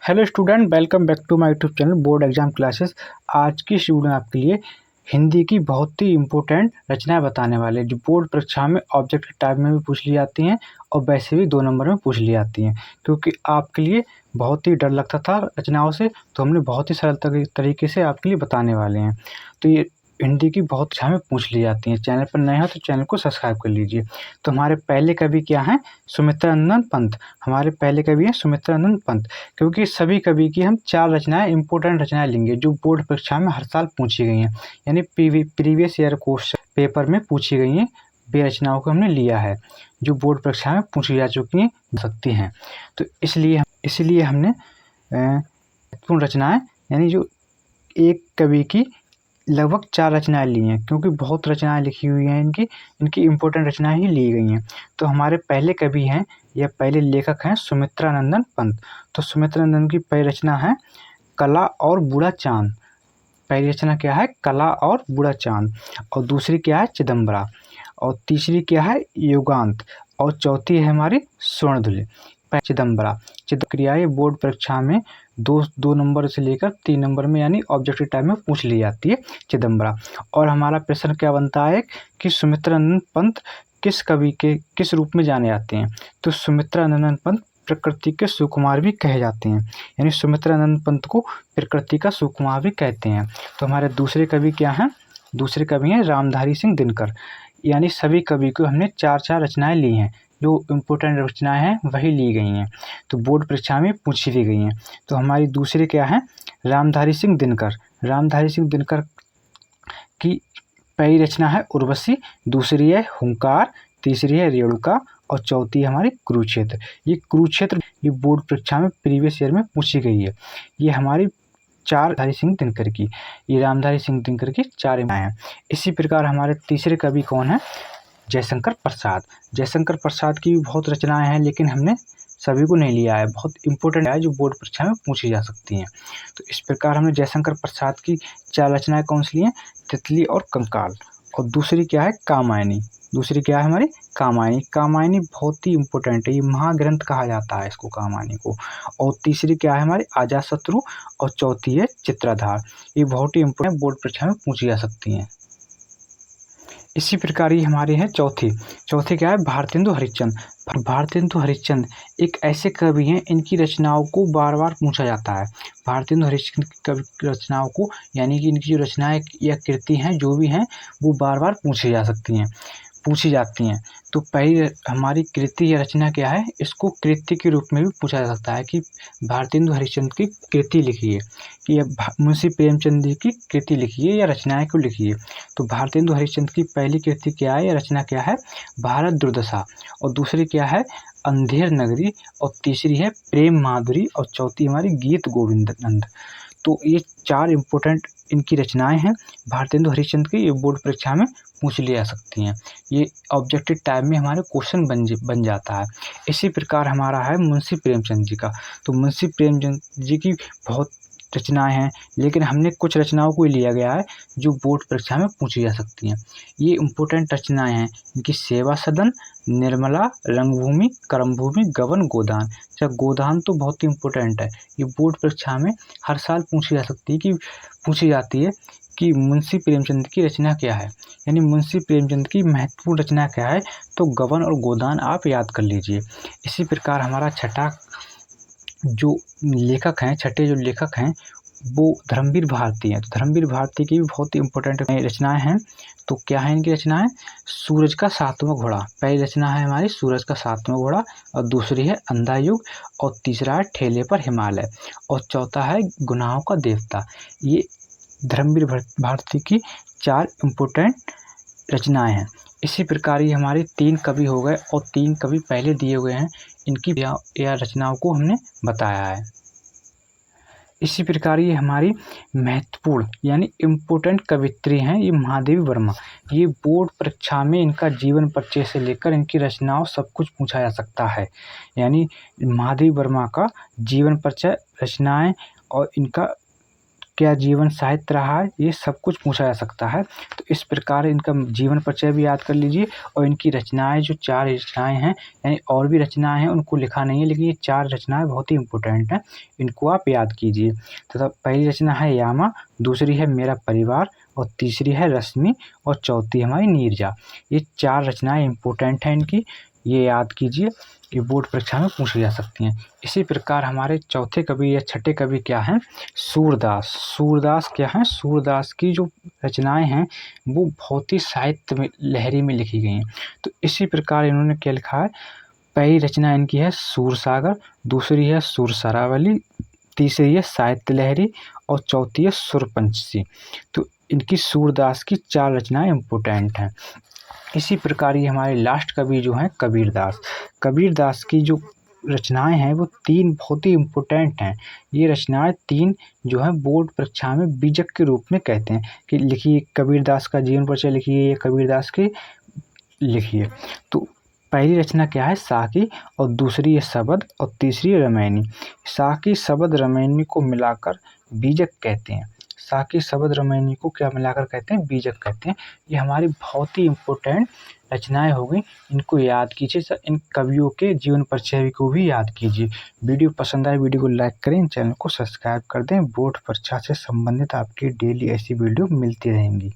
Hello student, welcome back to my YouTube channel board exam classes. आज की इस video में आपके लिए हिंदी की बहुत ही इम्पोर्टेंट रचनाएं बताने वाले जो बोर्ड परीक्षा में ऑब्जेक्टिव टाइप में भी पूछ ली जाती हैं और वैसे भी 2 नंबर में पूछ ली जाती हैं। क्योंकि आपके लिए बहुत ही डर लगता था रचनाओं से, तो हमने बहुत ही सरल तरीके से आपके लिए बताने वाले हैं। तो ये हिंदी की बहुत अच्छा में पूछ ली जाती हैं। चैनल पर नए हो तो चैनल को सब्सक्राइब कर लीजिए। तो हमारे पहले कवि क्या हैं? सुमित्रा नंदन पंत। हमारे पहले कवि हैं सुमित्रा नंदन पंत। क्योंकि सभी कवि की हम 4 रचनाएं इंपॉर्टेंट रचनाएं लेंगे जो बोर्ड परीक्षा में हर साल पूछी गई हैं, यानी प्रीवियस ईयर क्वेश्चन पेपर में पूछी गई हैं। वे रचनाओं को हमने लिया है जो बोर्ड परीक्षा में पूछी जा चुकी हैं सकती हैं। तो इसलिए हमने महत्वपूर्ण रचनाएं यानी जो एक कवि की लगभग 4 रचनाएं ली हैं, क्योंकि बहुत रचनाएं लिखी हुई हैं इनकी इम्पोर्टेंट रचनाएं ही ली गई हैं। तो हमारे पहले कवि हैं या पहले लेखक हैं सुमित्रा नंदन पंत। तो सुमित्रा नंदन की पहली रचना है कला और बूढ़ा चांद। पहली रचना क्या है? कला और बूढ़ा चांद। और दूसरी क्या है? चिदम्बरा। और तीसरी क्या है? युगांत। और चौथी है हमारी स्वर्णधुली। चिदम्बरा क्रिया ये बोर्ड परीक्षा में दो नंबर से लेकर 3 नंबर में यानी ऑब्जेक्टिव टाइप में पूछ ली जाती है चिदम्बरा। और हमारा प्रश्न क्या बनता है कि सुमित्रा नंदन पंत किस कवि के किस रूप में जाने जाते हैं? तो सुमित्रा नंदन पंत प्रकृति के सुकुमार भी कहे जाते हैं, यानी सुमित्रा नंदन पंत को प्रकृति का सुकुमार भी कहते हैं। तो हमारे दूसरे कवि क्या हैं? दूसरे कवि हैं रामधारी सिंह दिनकर। यानी सभी कवि को हमने 4 रचनाएं ली हैं, जो इम्पोर्टेंट रचनाएं हैं वही ली गई हैं, तो बोर्ड परीक्षा में पूछी भी गई हैं। तो हमारी दूसरी क्या है? रामधारी सिंह दिनकर। रामधारी सिंह दिनकर की पहली रचना है उर्वशी, दूसरी है हुंकार, तीसरी है रेणुका और चौथी है हमारी कुरुक्षेत्र। ये बोर्ड परीक्षा में प्रीवियस ईयर में पूछी गई है। ये हमारी 4 रामधारी सिंह दिनकर की, ये रामधारी सिंह दिनकर की 4 हैं। इसी प्रकार हमारे तीसरे कवि कौन है? जयशंकर प्रसाद। जयशंकर प्रसाद की भी बहुत रचनाएं हैं, लेकिन हमने सभी को नहीं लिया है। बहुत इंपॉर्टेंट है जो बोर्ड परीक्षा में पूछी जा सकती हैं। तो इस प्रकार हमने जयशंकर प्रसाद की 4 रचनाएं कौन सी ली हैं? तितली और कंकाल। और दूसरी क्या है? कामायनी। दूसरी क्या है हमारी? कामायनी। कामायनी बहुत ही इंपॉर्टेंट है, ये महाग्रंथ कहा जाता है इसको, कामायनी को। और तीसरी क्या है हमारी? अजातशत्रु। और चौथी है चित्राधार। ये बहुत ही इंपॉर्टेंट बोर्ड परीक्षा में पूछी जा सकती हैं। इसी प्रकार ही हमारे हैं चौथी क्या है? भारतेंदु हरिश्चंद्र। भारतेंदु हरिश्चंद्र एक ऐसे कवि हैं, इनकी रचनाओं को बार बार पूछा जाता है। भारतेंदु हरिश्चंद्र की कवि रचनाओं को, यानी कि इनकी जो रचनाएं या कृति हैं जो भी हैं वो बार बार पूछी जाती हैं। तो पहली हमारी कृति या रचना क्या है? इसको कृति के रूप में भी पूछा जा सकता है कि भारतेंदु हरिश्चंद्र की कृति लिखिए, कि मुंशी प्रेमचंद जी की कृति लिखिए या रचनाएं को लिखिए। तो भारतेंदु हरिश्चंद्र की पहली कृति क्या है या रचना क्या है? भारत दुर्दशा। और दूसरी क्या है? अंधेर नगरी। और तीसरी है प्रेम माधुरी। और चौथी हमारी गीत गोविंद। तो ये 4 इम्पोर्टेंट इनकी रचनाएं हैं भारतेंदु हरिश्चंद्र की, ये बोर्ड परीक्षा में पूछ ली जा सकती हैं। ये ऑब्जेक्टिव टाइप में हमारे क्वेश्चन बन जाता है। इसी प्रकार हमारा है मुंशी प्रेमचंद जी का। तो मुंशी प्रेमचंद जी की बहुत रचनाएं हैं, लेकिन हमने कुछ रचनाओं को लिया गया है जो बोर्ड परीक्षा में पूछी जा सकती हैं। ये इम्पोर्टेंट रचनाएं हैं इनकी सेवा सदन, निर्मला, रंगभूमि, कर्मभूमि, गबन, गोदान। अच्छा, गोदान तो बहुत ही इम्पोर्टेंट है, ये बोर्ड परीक्षा में हर साल पूछी जाती है कि मुंशी प्रेमचंद की रचना क्या है, यानी मुंशी प्रेमचंद की महत्वपूर्ण रचना क्या है। तो गबन और गोदान आप याद कर लीजिए। इसी प्रकार हमारा छठे जो लेखक हैं वो धर्मवीर भारती हैं। तो धर्मवीर भारती की भी बहुत ही इंपॉर्टेंट रचनाएं हैं। तो क्या है इनकी रचनाएं? सूरज का 7वां घोड़ा। पहली रचना है हमारी सूरज का 7वां घोड़ा। और दूसरी है अंधा युग। और तीसरा है ठेले पर हिमालय। और चौथा है गुनाहों का देवता। ये धर्मवीर भारती की 4 इम्पोर्टेंट रचनाएं हैं। इसी प्रकार ये हमारे 3 कवि हो गए और 3 कवि पहले दिए हुए हैं, इनकी या रचनाओं को हमने बताया है। इसी प्रकार ये हमारी महत्वपूर्ण यानी इम्पोर्टेंट कवित्री हैं, ये महादेवी वर्मा। ये बोर्ड परीक्षा में इनका जीवन परिचय से लेकर इनकी रचनाओं सब कुछ पूछा जा सकता है। यानी महादेवी वर्मा का जीवन परिचय, रचनाएं और इनका क्या जीवन साहित्य रहा है, ये सब कुछ पूछा जा सकता है। तो इस प्रकार इनका जीवन परिचय भी याद कर लीजिए और इनकी रचनाएँ जो 4 रचनाएँ हैं, यानी और भी रचनाएँ हैं उनको लिखा नहीं है, लेकिन ये 4 रचनाएँ बहुत ही इम्पोर्टेंट हैं, इनको आप याद कीजिए। तथा पहली रचना है यामा, दूसरी है मेरा परिवार और तीसरी है रश्मि और चौथी हमारी नीरजा। ये 4 रचनाएँ इम्पोर्टेंट हैं इनकी, ये याद कीजिए, ये बोर्ड परीक्षा में पूछी जा सकती हैं। इसी प्रकार हमारे चौथे कवि या छठे कवि क्या हैं, सूरदास। सूरदास क्या हैं, सूरदास की जो रचनाएँ हैं वो बहुत ही साहित्य में लहरी में लिखी गई हैं। तो इसी प्रकार इन्होंने क्या लिखा है, पहली रचना इनकी है सूरसागर, दूसरी है सुरसरावली, तीसरी है साहित्य लहरी और चौथी है सुरपंचसी। तो इनकी सूरदास की 4 रचनाएँ इम्पोर्टेंट हैं। इसी प्रकार ये हमारे लास्ट कवि जो हैं कबीरदास। कबीरदास की जो रचनाएँ हैं वो 3 बहुत ही इम्पोर्टेंट हैं। ये रचनाएँ 3 जो हैं बोर्ड परीक्षा में बीजक के रूप में कहते हैं कि लिखिए कबीरदास का जीवन परिचय लिखिए, कबीरदास की लिखिए। तो पहली रचना क्या है, साकी और दूसरी है शबद और तीसरी है रामायणी। साकी, शबद, रामायणी को मिलाकर बीजक कहते हैं। साकी, शबद, रामायणी को क्या मिलाकर कहते हैं, बीजक कहते हैं। ये हमारी बहुत ही इम्पोर्टेंट रचनाएं हो गई, इनको याद कीजिए। इन कवियों के जीवन परिचय को भी याद कीजिए। वीडियो पसंद आए वीडियो को लाइक करें, चैनल को सब्सक्राइब कर दें। बोर्ड परीक्षा से संबंधित आपकी डेली ऐसी वीडियो मिलती रहेंगी।